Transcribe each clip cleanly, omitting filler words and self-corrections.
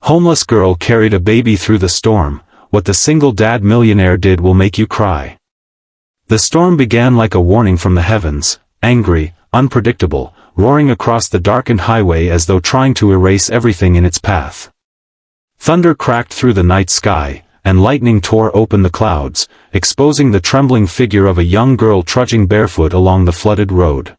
Homeless girl carried a baby through the storm. What the single dad millionaire did will make you cry. The storm began like a warning from the heavens, angry, unpredictable, roaring across the darkened highway as though trying to erase everything in its path. Thunder cracked through the night sky, and lightning tore open the clouds, exposing the trembling figure of a young girl trudging barefoot along the flooded road.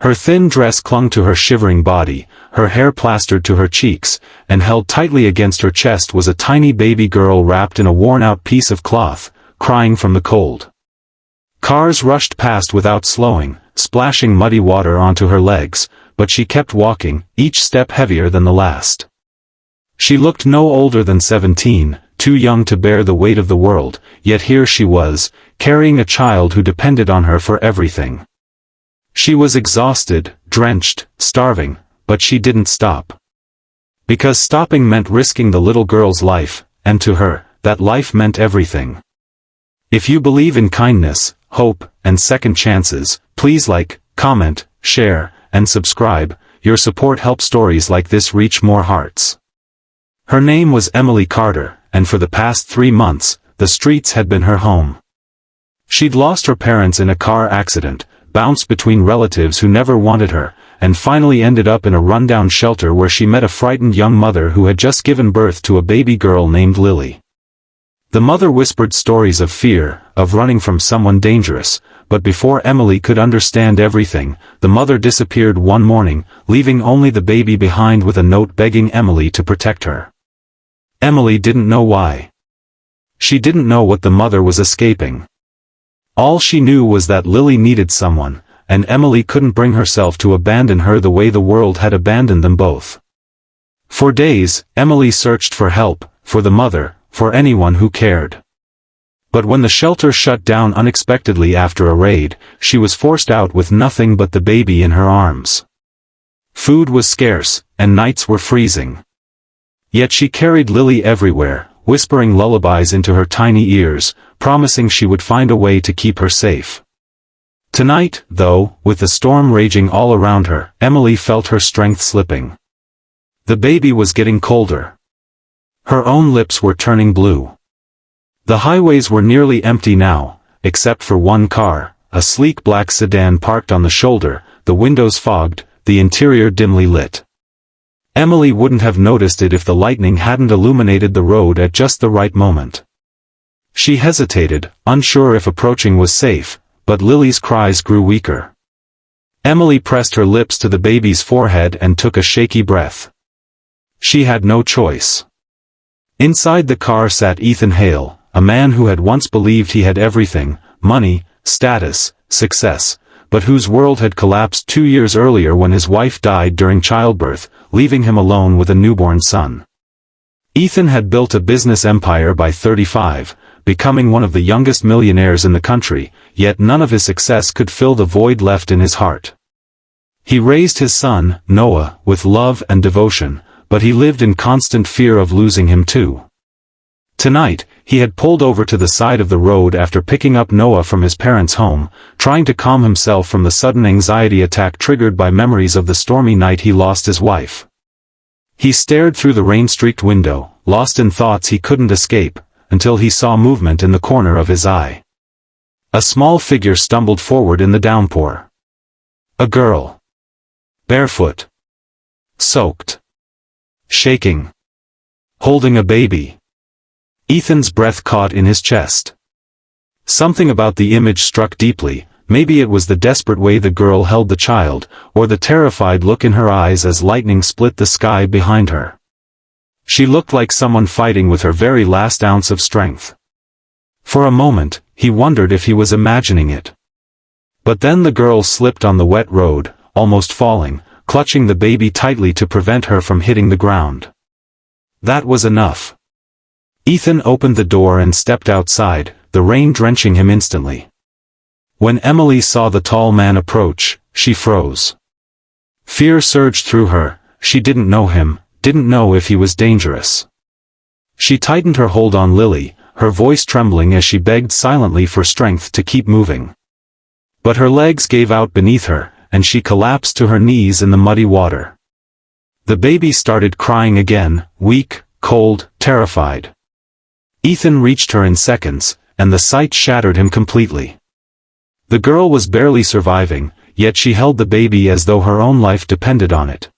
Her thin dress clung to her shivering body, her hair plastered to her cheeks, and held tightly against her chest was a tiny baby girl wrapped in a worn-out piece of cloth, crying from the cold. Cars rushed past without slowing, splashing muddy water onto her legs, but she kept walking, each step heavier than the last. She looked no older than 17, too young to bear the weight of the world, yet here she was, carrying a child who depended on her for everything. She was exhausted, drenched, starving, but she didn't stop. Because stopping meant risking the little girl's life, and to her, that life meant everything. If you believe in kindness, hope, and second chances, please like, comment, share, and subscribe. Your support helps stories like this reach more hearts. Her name was Emily Carter, and for the past 3 months, the streets had been her home. She'd lost her parents in a car accident, bounced between relatives who never wanted her, and finally ended up in a rundown shelter where she met a frightened young mother who had just given birth to a baby girl named Lily. The mother whispered stories of fear, of running from someone dangerous, but before Emily could understand everything, the mother disappeared one morning, leaving only the baby behind with a note begging Emily to protect her. Emily didn't know why. She didn't know what the mother was escaping. All she knew was that Lily needed someone, and Emily couldn't bring herself to abandon her the way the world had abandoned them both. For days, Emily searched for help, for the mother, for anyone who cared. But when the shelter shut down unexpectedly after a raid, she was forced out with nothing but the baby in her arms. Food was scarce, and nights were freezing. Yet she carried Lily everywhere, whispering lullabies into her tiny ears, promising she would find a way to keep her safe. Tonight, though, with the storm raging all around her, Emily felt her strength slipping. The baby was getting colder. Her own lips were turning blue. The highways were nearly empty now, except for one car, a sleek black sedan parked on the shoulder, the windows fogged, the interior dimly lit. Emily wouldn't have noticed it if the lightning hadn't illuminated the road at just the right moment. She hesitated, unsure if approaching was safe, but Lily's cries grew weaker. Emily pressed her lips to the baby's forehead and took a shaky breath. She had no choice. Inside the car sat Ethan Hale, a man who had once believed he had everything, money, status, success, but whose world had collapsed 2 years earlier when his wife died during childbirth, leaving him alone with a newborn son. Ethan had built a business empire by 35, becoming one of the youngest millionaires in the country, yet none of his success could fill the void left in his heart. He raised his son, Noah, with love and devotion, but he lived in constant fear of losing him too. Tonight, he had pulled over to the side of the road after picking up Noah from his parents' home, trying to calm himself from the sudden anxiety attack triggered by memories of the stormy night he lost his wife. He stared through the rain-streaked window, lost in thoughts he couldn't escape, until he saw movement in the corner of his eye. A small figure stumbled forward in the downpour. A girl. Barefoot. Soaked. Shaking. Holding a baby. Ethan's breath caught in his chest. Something about the image struck deeply. Maybe it was the desperate way the girl held the child, or the terrified look in her eyes as lightning split the sky behind her. She looked like someone fighting with her very last ounce of strength. For a moment, he wondered if he was imagining it. But then the girl slipped on the wet road, almost falling, clutching the baby tightly to prevent her from hitting the ground. That was enough. Ethan opened the door and stepped outside, the rain drenching him instantly. When Emily saw the tall man approach, she froze. Fear surged through her. She didn't know him, didn't know if he was dangerous. She tightened her hold on Lily, her voice trembling as she begged silently for strength to keep moving. But her legs gave out beneath her, and she collapsed to her knees in the muddy water. The baby started crying again, weak, cold, terrified. Ethan reached her in seconds, and the sight shattered him completely. The girl was barely surviving, yet she held the baby as though her own life depended on it.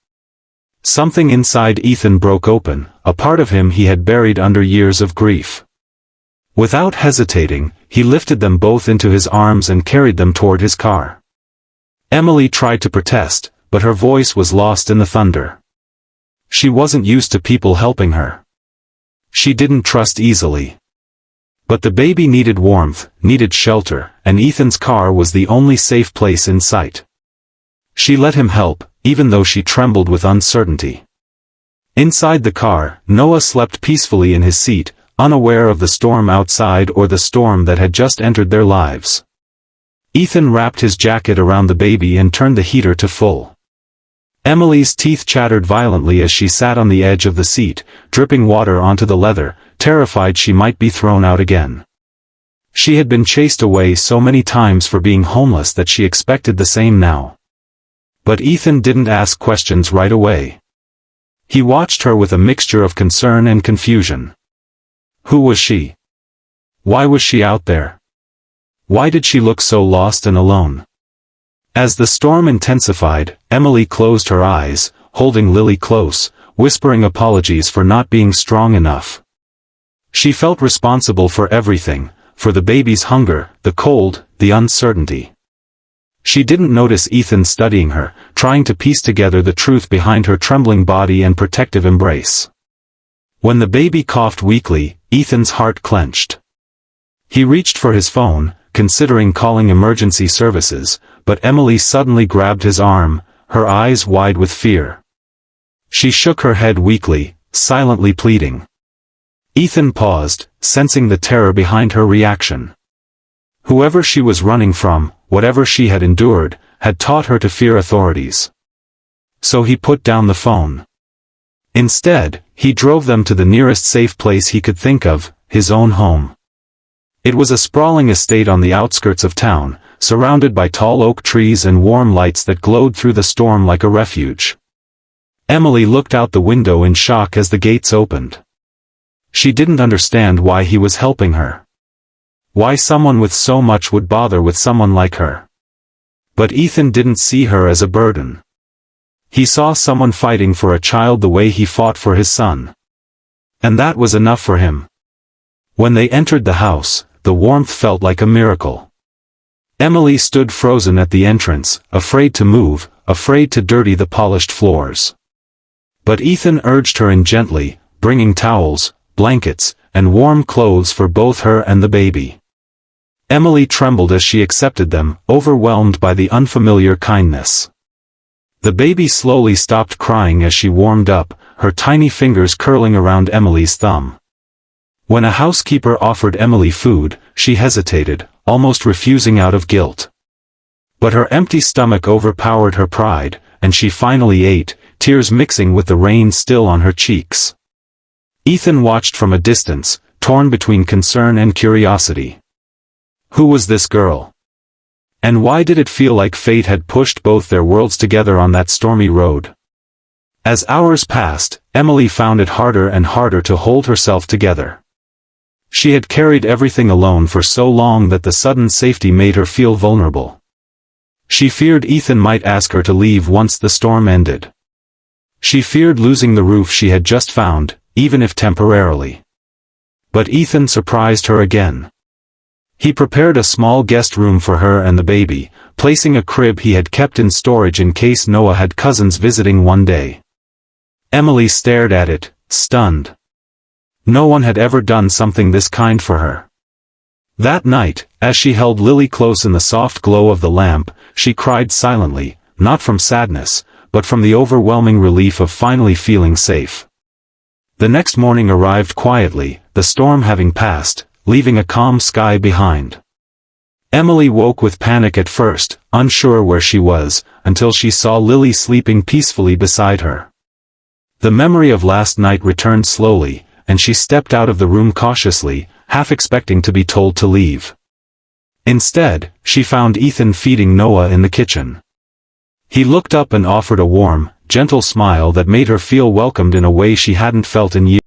Something inside Ethan broke open, a part of him he had buried under years of grief. Without hesitating, he lifted them both into his arms and carried them toward his car. Emily tried to protest, but her voice was lost in the thunder. She wasn't used to people helping her. She didn't trust easily. But the baby needed warmth, needed shelter, and Ethan's car was the only safe place in sight. She let him help, even though she trembled with uncertainty. Inside the car, Noah slept peacefully in his seat, unaware of the storm outside or the storm that had just entered their lives. Ethan wrapped his jacket around the baby and turned the heater to full. Emily's teeth chattered violently as she sat on the edge of the seat, dripping water onto the leather, terrified she might be thrown out again. She had been chased away so many times for being homeless that she expected the same now. But Ethan didn't ask questions right away. He watched her with a mixture of concern and confusion. Who was she? Why was she out there? Why did she look so lost and alone? As the storm intensified, Emily closed her eyes, holding Lily close, whispering apologies for not being strong enough. She felt responsible for everything, for the baby's hunger, the cold, the uncertainty. She didn't notice Ethan studying her, trying to piece together the truth behind her trembling body and protective embrace. When the baby coughed weakly, Ethan's heart clenched. He reached for his phone, considering calling emergency services, but Emily suddenly grabbed his arm, her eyes wide with fear. She shook her head weakly, silently pleading. Ethan paused, sensing the terror behind her reaction. Whoever she was running from, whatever she had endured, had taught her to fear authorities. So he put down the phone. Instead, he drove them to the nearest safe place he could think of, his own home. It was a sprawling estate on the outskirts of town, surrounded by tall oak trees and warm lights that glowed through the storm like a refuge. Emily looked out the window in shock as the gates opened. She didn't understand why he was helping her. Why someone with so much would bother with someone like her. But Ethan didn't see her as a burden. He saw someone fighting for a child the way he fought for his son. And that was enough for him. When they entered the house, the warmth felt like a miracle. Emily stood frozen at the entrance, afraid to move, afraid to dirty the polished floors. But Ethan urged her in gently, bringing towels, blankets, and warm clothes for both her and the baby. Emily trembled as she accepted them, overwhelmed by the unfamiliar kindness. The baby slowly stopped crying as she warmed up, her tiny fingers curling around Emily's thumb. When a housekeeper offered Emily food, she hesitated, almost refusing out of guilt. But her empty stomach overpowered her pride, and she finally ate, tears mixing with the rain still on her cheeks. Ethan watched from a distance, torn between concern and curiosity. Who was this girl? And why did it feel like fate had pushed both their worlds together on that stormy road? As hours passed, Emily found it harder and harder to hold herself together. She had carried everything alone for so long that the sudden safety made her feel vulnerable. She feared Ethan might ask her to leave once the storm ended. She feared losing the roof she had just found, even if temporarily. But Ethan surprised her again. He prepared a small guest room for her and the baby, placing a crib he had kept in storage in case Noah had cousins visiting one day. Emily stared at it, stunned. No one had ever done something this kind for her. That night, as she held Lily close in the soft glow of the lamp, she cried silently, not from sadness, but from the overwhelming relief of finally feeling safe. The next morning arrived quietly, the storm having passed, leaving a calm sky behind. Emily woke with panic at first, unsure where she was, until she saw Lily sleeping peacefully beside her. The memory of last night returned slowly, and she stepped out of the room cautiously, half expecting to be told to leave. Instead, she found Ethan feeding Noah in the kitchen. He looked up and offered a warm, gentle smile that made her feel welcomed in a way she hadn't felt in years.